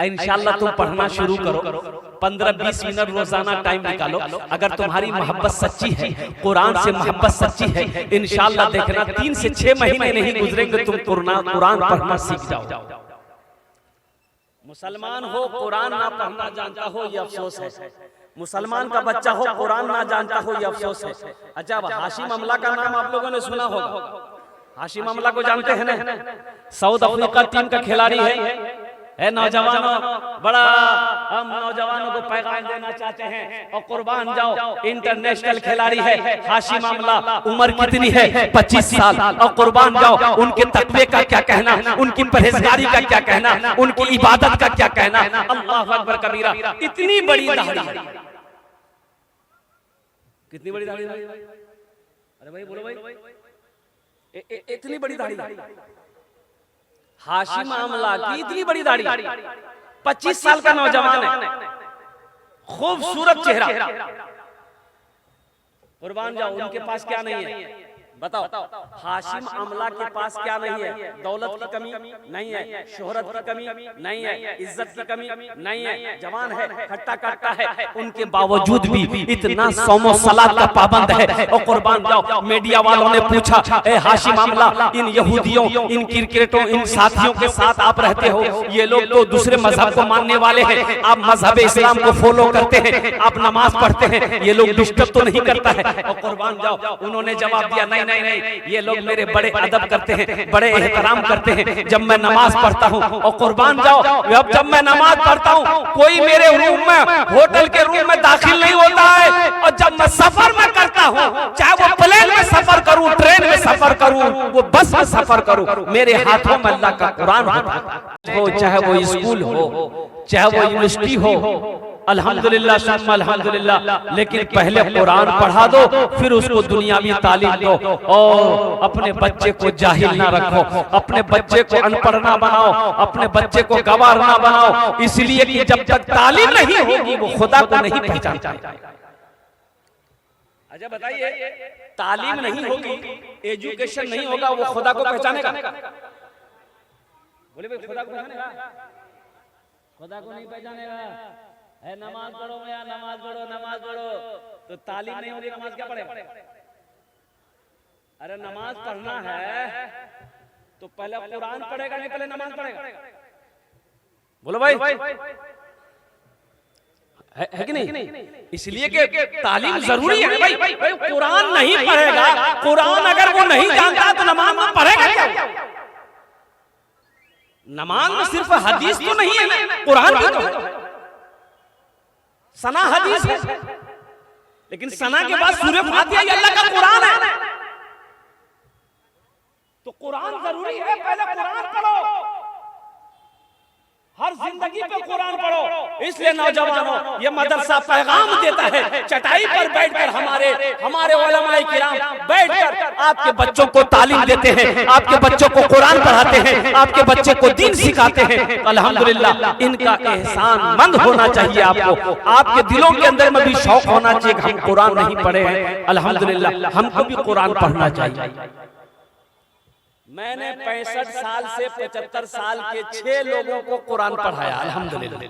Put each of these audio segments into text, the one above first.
इंशाल्लाह तुम पढ़ना शुरू करो, 15-20 मिनट रोजाना टाइम निकालो। अगर तुम्हारी मोहब्बत सच्ची है, कुरान से मोहब्बत सच्ची है, इंशाल्लाह देखना 3 से 6 महीने नहीं गुजरेंगे तुम कुरान पढ़ना सीख जाओ। मुसलमान हो कुरान ना पढ़ना जानता हो ये अफसोस है। मुसलमान का बच्चा हो कुरान ना जानता हो ये अफसोस है। अच्छा, हाशिम अमला का नाम आप लोगों ने सुना होगा। हाशिम अमला को जानते हैं ना? साउथ अफ्रीका टीम का खिलाड़ी है नौजवानों, बड़ा हम नौजवानों को पैगाम देना चाहते हैं और कुर्बान जाओ, इंटरनेशनल खिलाड़ी है हाशिम अमला। उम्र कितनी है? 25 साल। और कुर्बान जाओ, उनके तकवे का क्या कहना, उनकी परहेजगारी का क्या कहना, उनकी इबादत का क्या कहना। अल्लाह अकबर कबीरा। इतनी बड़ी दाढ़ी, कितनी बड़ी दाढ़ी? अरे भाई बोलो भाई, इतनी बड़ी दाढ़ी हाशिम अमला की, इतनी बड़ी दाढ़ी। 25 साल का नौजवान है, खूबसूरत चेहरा। कुर्बान जाओ, उनके पास क्या नहीं है बताओ? हाशिम अमला के पास क्या नहीं है? दौलत की कमी नहीं है, शोहरत की कमी नहीं है, इज्जत की कमी नहीं है, जवान है, खट्टा कट्टा है, उनके बावजूद भी इतना सौमो सलात का पाबंद है। और कुर्बान जाओ, मीडिया वालों ने पूछा, ए हाशिम अमला, इन यहूदियों, इन क्रिकेटों, इन साथियों के साथ आप रहते हो, ये लोग तो दूसरे मजहब को मानने वाले हैं, आप मजहब इस्लाम को फॉलो करते हैं, आप नमाज पढ़ते हैं, ये लोग डिस्टर्ब तो नहीं करता है? और कुर्बान जाओ, उन्होंने जवाब दिया, नहीं नहीं नहीं, ये लोग मेरे बड़े अदब करते हैं, बड़े एहतराम करते हैं जब मैं नमाज पढ़ता हूँ। और कुर्बान जाओ, जब मैं नमाज पढ़ता हूँ कोई मेरे रूम में, होटल के रूम में दाखिल नहीं होता है। और जब मैं सफर में करता हूँ, चाहे वो प्लेन में सफर करूँ, ट्रेन में सफर करूँ, वो बस में सफर करूँ, मेरे हाथों में अल्लाह का कुरान हो, चाहे वो स्कूल हो, चाहे वो यूनिवर्सिटी हो। अल्हम्दुलिल्लाह सुम्मा अल्हम्दुलिल्लाह। लेकिन पहले कुरान पढ़ा दो, फिर उसको दुनियावी तालीम दो। और अपने बच्चे को जाहिल ना रखो, अपने बच्चे को अनपढ़ ना बनाओ, अपने बच्चे को गवार ना बनाओ, इसलिए कि जब तक तालीम नहीं होगी वो खुदा को नहीं पहचानता। अच्छा बताइए, तालीम नहीं होगी, एजुकेशन नहीं होगा, वो खुदा को पहचानेगा? बोले भाई, खुदा को पहचानेगा? खुदा को नहीं पहचानेगा। है नमाज पढ़ो या नमाज पढ़ो, नमाज पढ़ो, तो तालीम नहीं होगी, नमाज क्या पढ़े? अरे नमाज पढ़ना है तो पहले कुरान पढ़ेगा, नहीं पहले नमाज पढ़ेगा? बोलो भाई, है कि नहीं? इसलिए कि तालीम जरूरी है भाई। कुरान नहीं पढ़ेगा, कुरान अगर वो नहीं जानता तो नमाज में पढ़ेगा क्या? नमाज में सिर्फ हदीस तो नहीं है ना, कुरान भी तो है। सना हदीस है, लेकिन सना के बाद सूरह फातिहा ये अल्लाह का कुरान है। तो कुरान जरूरी है, पहले कुरान पढ़ो, हर जिंदगी पे कुरान पढ़ो। इसलिए नौजवानों, ये मदरसा पैगाम देता है, चटाई पर बैठकर हमारे उलमाए किराम बैठकर आपके बच्चों को तालीम देते हैं, आपके बच्चों को कुरान पढ़ाते हैं, आपके बच्चे को दीन सिखाते हैं। अल्हम्दुलिल्लाह, इनका एहसान मंद होना चाहिए आपको, आपके दिलों के अंदर में भी शौक होना चाहिए कि हम कुरान नहीं पढ़े हैं। अल्हम्दुलिल्लाह, हमको भी कुरान पढ़ना चाहिए। मैंने 65 साल से 75 साल के 6 लोगों को कुरान पढ़ाया, अल्हम्दुलिल्लाह।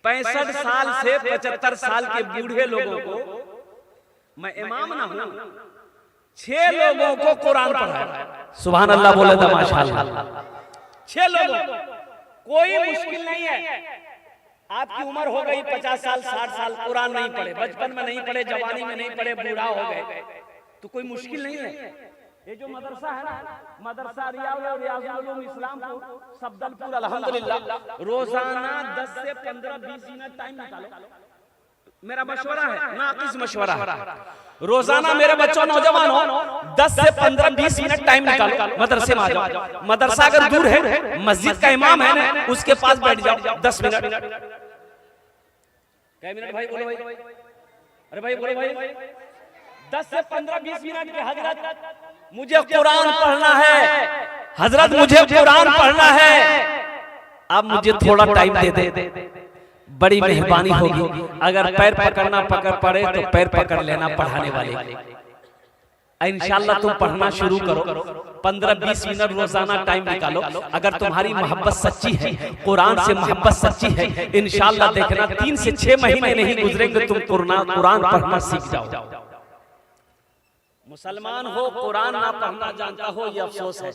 65 साल से 75 साल के बूढ़े लोगों को, मैं इमाम ना हूं, 6 लोगों को कुरान पढ़ाया। सुभान अल्लाह बोले तो माशाअल्लाह। 6 लोगों, कोई मुश्किल नहीं है। आपकी उम्र हो गई 50 साल 60 साल, कुरान नहीं पढ़े, बचपन में नहीं पढ़े, जवानी में नहीं पढ़े, बूढ़ा हो गए, तो कोई मुश्किल नहीं है। ये जो मदरसा है ना, मदरसा रियाजुल उलूम इस्लामपुर सफदलपुर, अल्हम्दुलिल्लाह, रोजाना 10 से 15-20 मिनट टाइम निकालो। मेरा मशवरा है, नाक़िस मशवरा है, रोजाना मेरे बच्चों नौजवानों 10 से 15-20 मिनट टाइम निकालो, मदरसे में आ जाओ। मदरसा अगर दूर है, मस्जिद का इमाम है ना, उसके पास बैठ जाओ 10 मिनट। क्या मिनट भाई? बोलो भाई। अरे भाई बोलो भाई। 10 से 15-20 मिनट के हजरत मुझे कुरान पढ़ना है, हजरत मुझे कुरान पढ़ना है, आप मुझे थोड़ा टाइम दे दे, बड़ी मेहरबानी होगी। अगर पैर पकड़ना पड़े तो पैर पकड़ लेना पढ़ाने वाले। इंशाअल्लाह तुम पढ़ना शुरू करो, 15-20 मिनट रोजाना टाइम निकालो। अगर तुम्हारी मोहब्बत सच्ची है, कुरान से मोहब्बत सच्ची है, इंशाल्लाह देखना 3 से 6 महीने नहीं गुजरेंगे तुम कुरान पढ़ना सीख जाओ। मुसलमान हो कुरान ना पढ़ना जानता हो ये अफसोस है,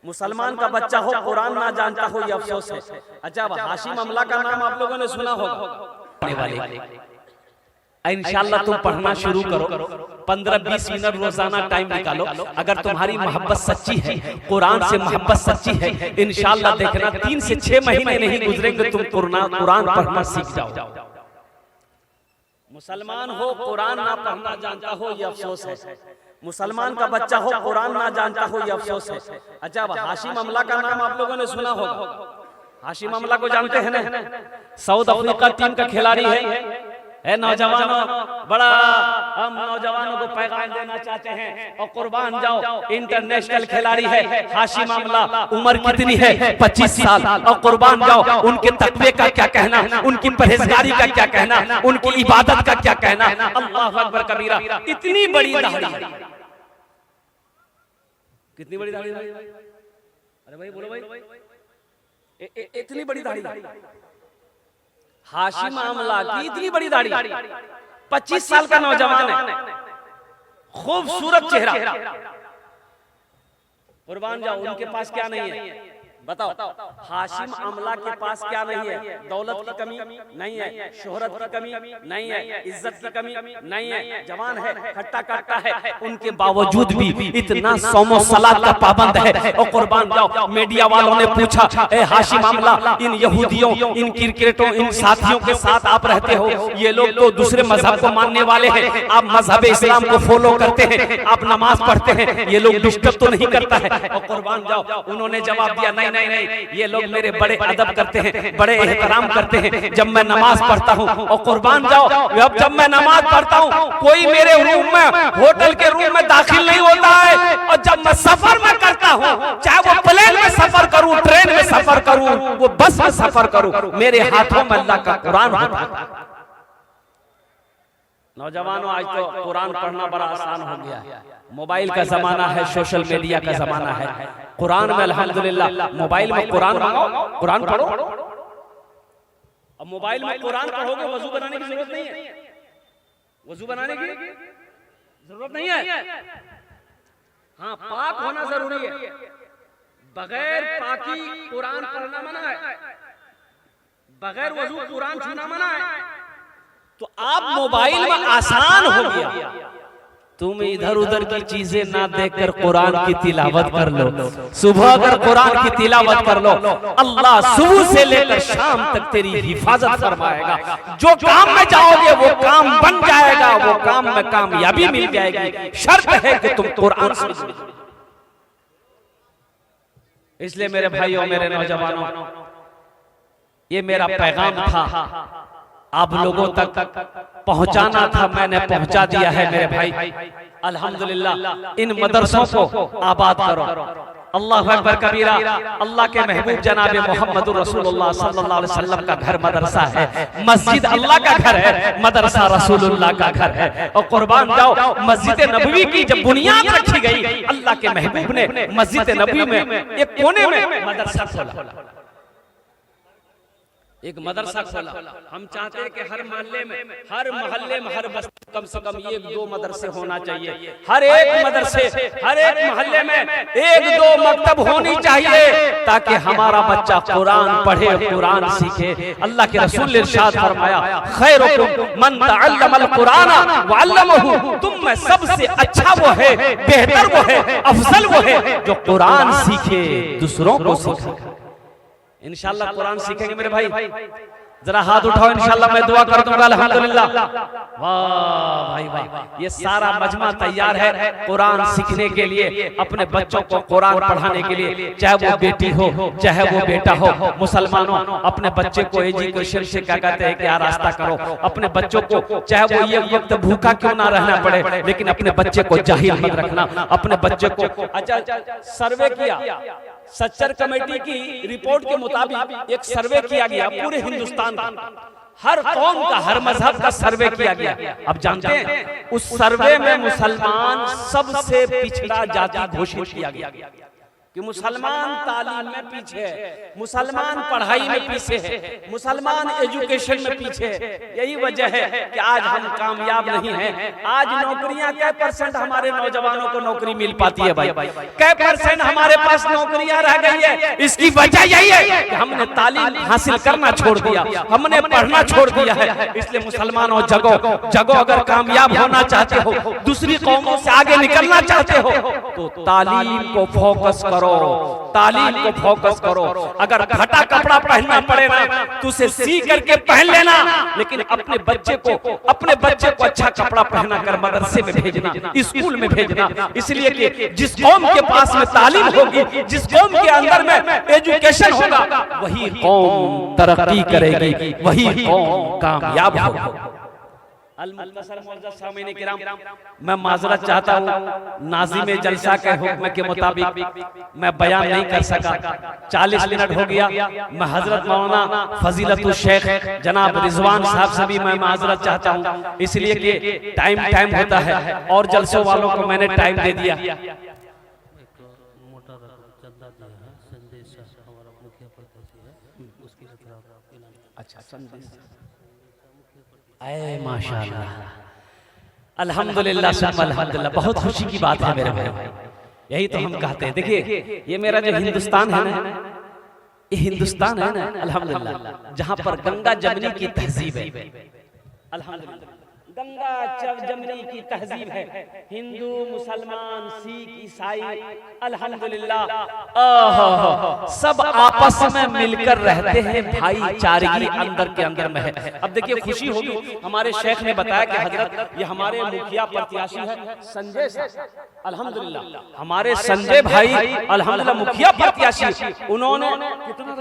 मुसलमान का बच्चा हो कुरान ना जानता हो ये अफसोस है। अच्छा, हाशिम अमला का नाम आप लोगों ने सुना होगा। इंशाल्लाह तुम पढ़ना शुरू करो, 15-20 मिनट रोजाना टाइम निकालो। अगर तुम्हारी मोहब्बत सच्ची है, कुरान से मोहब्बत सच्ची है, इंशाल्लाह देखना 3 से 6 महीने नहीं गुजरेंगे तुम कुरान पढ़ना सीख जाओ। मुसलमान हो कुरान ना पढ़ना जानता हो ये अफसोस है, मुसलमान का बच्चा हो कुरान ना जानता हो ये अफसोस है। अच्छा, हाशिम अमला का नाम आप लोगों ने सुना होगा। हाशिम अमला को जानते हैं ना? साउथ अफ्रीका टीम का खिलाड़ी है नौजवानों, बड़ा हम नौजवानों को पैगाम देना चाहते हैं और कुर्बान जाओ, इंटरनेशनल खिलाड़ी है हाशिम अमला। उम्र कितनी है? 25 साल। और कुर्बान जाओ, उनके तकवे का क्या कहना, उनकी परहेजगारी का क्या कहना, उनकी इबादत का क्या कहना। अल्लाह अकबर कबीरा। इतनी बड़ी दाढ़ी, कितनी बड़ी दाढ़ी? अरे भाई बोलो भाई, इतनी बड़ी दाढ़ी हाशिम अमला की, इतनी बड़ी दाढ़ी, 25 साल का नौजवान है, खूबसूरत चेहरा। कुर्बान जाओ, उनके पास क्या नहीं है बताओ? हाशिम अमला के पास क्या नहीं है? दौलत की कमी नहीं है, शोहरत की कमी नहीं है, इज्जत की कमी नहीं है, जवान है, खट्टा कट्टा है, उनके बावजूद भी इतना सौमो सलात का पाबंद है। और कुर्बान जाओ, मीडिया वालों ने पूछा, ए हाशिम अमला, इन यहूदियों, इन क्रिकेटों, इन साथियों के साथ आप रहते हो, ये लोग तो दूसरे मजहब को मानने वाले हैं, आप मजहब इस्लाम को फॉलो करते हैं, आप नमाज पढ़ते हैं, ये लोग डिस्टर्ब तो नहीं करता है? और कुर्बान जाओ, उन्होंने जवाब दिया, नहीं नहीं नहीं, ये लोग मेरे बड़े अदब करते हैं, बड़े एहतराम करते हैं जब मैं नमाज पढ़ता हूँ। और कुर्बान जाओ, जब मैं नमाज पढ़ता हूँ कोई मेरे रूम में, होटल के रूम में दाखिल नहीं होता है। और जब मैं सफर में करता हूँ, चाहे वो प्लेन में सफर करूँ, ट्रेन में सफर करूँ, वो बस में सफर करूँ, मेरे हाथों में अल्लाह का कुरान होता है। नौजवानों, आज तो कुरान पढ़ना बड़ा आसान हो गया है, मोबाइल का जमाना है, सोशल मीडिया का जमाना है। कुरान में अल्हम्दुलिल्लाह, मोबाइल में कुरान मंगाओ, कुरान पढ़ो। अब मोबाइल में कुरान पढ़ोगे, वजू बनाने की जरूरत नहीं है, वजू बनाने की जरूरत नहीं है। हाँ, पाक होना जरूरी है, बगैर पाकी कुरान पढ़ना मना है, बगैर वजू कुरान छूना मना है। तो आप मोबाइल में आसान हो गया, तुम इधर उधर की चीजें ना देखकर कुरान की तिलावत कर लो। सुबह अगर कुरान की तिलावत कर लो, अल्लाह सुबह से लेकर शाम तक तेरी हिफाजत फरमाएगा। जो काम में जाओगे वो काम बन जाएगा, वो काम में कामयाबी मिल जाएगी। शर्त है कि तुम कुरान सुनो। इसलिए मेरे भाइयों, मेरे नौजवानों, ये मेरा पैगाम था, आप लोगों तक पहुंचाना था, मैंने पहुंचा दिया है मेरे भाई। अल्हम्दुलिल्लाह, इन मदरसों को आबाद करो। अल्लाह अकबर कबीरा। अल्लाह के महबूब जनाब मोहम्मद रसूलुल्लाह सल्लल्लाहु अलैहि वसल्लम का घर मदरसा है, मस्जिद अल्लाह का घर है, मदरसा रसूलुल्लाह का घर है। और कुर्बान जाओ, मस्जिद नबवी की जब बुनियाद रखी गई, अल्लाह के महबूब ने मस्जिद नबवी में एक कोने में मदरसा खोला, एक मदरसा खोला। हम चाहते हैं कि हर मोहल्ले में, हर बस्ती कम से कम 1-2 मदरसे होना चाहिए। हर एक मदरसे, हर एक मोहल्ले में 1-2 मकतब होनी चाहिए, ताकि हमारा बच्चा कुरान पढ़े, कुरान सीखे। अल्लाह के रसूल ने इरशाद फरमाया, खैरुकुम मन तअल्लमल कुरान व अल्लमहु, तुम में सबसे अच्छा वो है, बेहतर वो है, अफजल वो है जो कुरान सीखे, दूसरों को सिखाए। इंशाल्लाह कुरान सीखेंगे मेरे भाई, जरा हाथ उठाओ, इंशाल्लाह मैं दुआ कर दूंगा। अल्हम्दुलिल्लाह, वाह भाई वाह, ये सारा मजमा तैयार है कुरान सीखने के लिए, अपने बच्चों को कुरान पढ़ाने के लिए, चाहे वो बेटी हो चाहे वो बेटा हो। मुसलमानों, अपने बच्चे को एजुकेशन से क्या कहते हैं, क्या रास्ता करो। अपने बच्चों को, चाहे वो ये वक्त भूखा क्यों ना रहना पड़े, लेकिन अपने बच्चे को जाहिल मत रखना। अपने बच्चे को, अच्छा सर्वे किया, सच्चर कमेटी की रिपोर्ट के मुताबिक एक सर्वे किया गया पूरे हिंदुस्तान का, हर कौम का, हर मजहब का सर्वे किया गया। अब जानते हैं उस सर्वे में मुसलमान सबसे पिछड़ा जाति घोषित किया गया कि मुसलमान तालीम में पीछे है, मुसलमान पढ़ाई में पीछे है, मुसलमान एजुकेशन में पीछे है। यही वजह है कि आज हम कामयाब नहीं हैं। आज नौकरियां कै % हमारे नौजवानों को नौकरी मिल पाती है भाई? कै % हमारे पास नौकरियां रह गई है? इसकी वजह यही है कि हमने तालीम हासिल करना छोड़ दिया, हमने पढ़ना छोड़ दिया है। इसलिए मुसलमानों जगो अगर कामयाब होना चाहते हो, दूसरी कौमों से आगे निकलना चाहते हो, तो तालीम को फोकस करो, तालीम को फोकस करो। अगर फटा कपड़ा पहनना पड़े ना तो उसे सी करके पहन लेना, लेकिन अपने बच्चे को अच्छा कपड़ा पहना कर मदरसे में भेजना, स्कूल में भेजना। इसलिए कि जिस कौम के पास में तालीम होगी, जिस कौम के अंदर में एजुकेशन होगा, वही कौम तरक्की करेगी, वही कौम कामयाब होगी। मैं माजरत चाहता हूँ, नाज़िम जलसा के हुक्म के मुताबिक मैं बयान नहीं कर सका। 40 मिनट हो गया। मैं हजरत मौलाना फजीलतुल शेख जनाब रिजवान साहब से भी मैं माजरत चाहता हूँ, इसलिए कि टाइम होता है और जलसों वालों को मैंने टाइम दे दिया। माशाअल्लाह, अल्हम्दुलिल्लाह, अल्हम्दुलिल्लाह। बहुत खुशी की बात है मेरे भाई, यही तो हम कहते हैं। देखिए ये मेरा जो हिंदुस्तान है ना, ये हिंदुस्तान है ना, अल्हम्दुलिल्लाह, जहाँ पर गंगा जमनी की तहजीब है। अल्हम्दुलिल्लाह, गंगा जमनी की तहजीब है। हिंदू, मुसलमान, सिख, ईसाई, अल्हम्दुलिल्लाह सब आपस में मिलकर रहते हैं, भाईचारगी अंदर के अंदर में है। अब देखिए खुशी होगी, हमारे शेख ने बताया कि हजरत ये हमारे मुखिया प्रत्याशी है संजय साहब। अल्हम्दुलिल्लाह हमारे संजय भाई अल्हम्दुलिल्लाह मुखिया प्रत्याशी, उन्होंने कितना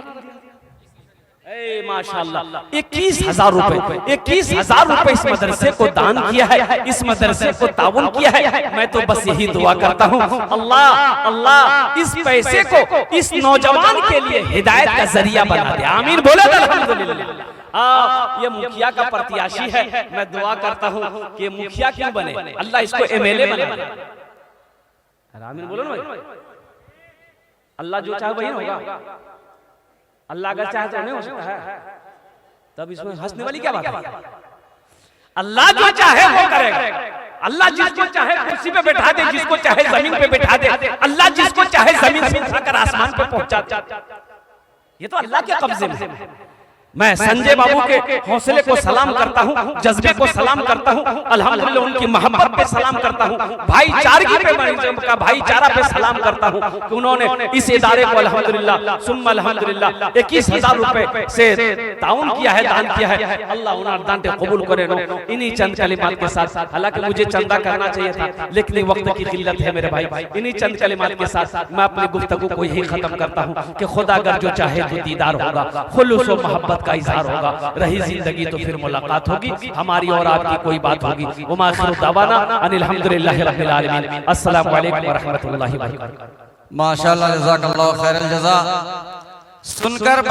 माशाअल्लाह 21,000 रुपए, 21,000 रुपए इस मदरसे को दान किया है, इस मदरसे को ताउन किया है। मैं तो बस यही दुआ करता हूँ, अल्लाह इस पैसे को इस नौजवान के लिए हिदायत का जरिया बना दे। आमीन बोले अल्हम्दुलिल्लाह। ये मुखिया का प्रत्याशी है, मैं दुआ करता हूँ कि मुखिया क्यों बने, अल्लाह इसको MLA बनाए। आमीन बोलो ना भाई। अल्लाह जो चाहे वही होगा, अल्लाह अगर चाहे तो नहीं हो सकता है, तब इसमें हंसने वाली क्या बात है? अल्लाह जो चाहे वो करेगा। अल्लाह जिसको चाहे कुर्सी पे बैठा दे, जिसको चाहे जमीन पे बैठा दे। अल्लाह जिसको चाहे जमीन से उठाकर आसमान पे पहुंचा दे। ये तो अल्लाह के कब्जे में है। मैं संजय बाबू के हौसले को सलाम करता हूँ, जज्बे को सलाम करता हूँ, अल्हम्दुलिल्लाह उनकी मोहब्बत पे सलाम करता हूँ, भाईचारगी पे भाईचारा पे सलाम करता हूँ कि उन्होंने इस इदारे को अल्हम्दुलिल्लाह सुम्मा अल्हम्दुलिल्लाह 21,000 रुपए से ताउन किया है, दान किया है। अल्लाह उन्हें दान कबूल करे। इन्हीं चंद कलिमात के साथ, हालांकि मुझे चंदा करना चाहिए था लेकिन वक्त की किल्लत है मेरे भाई, इन्हीं चंद कलिमात के साथ मैं अपनी गुफ्तगू को यही खत्म करता हूँ कि खुदा अगर जो चाहे तो दीदार होगा, खुलूस व मोहब्बत का इजहार होगा। रही जिंदगी तो फिर मुलाकात होगी, हमारी और आपकी कोई बात होगी। वमा आखिरु दावाना अनिल हम्दुलिल्लाहि रब्बिल आलमीन। अस्सलामु अलैकुम व रहमतुल्लाहि व बरकातहू। माशाअल्लाह, जज़ाकल्लाहु खैरल जज़ा। सुनकर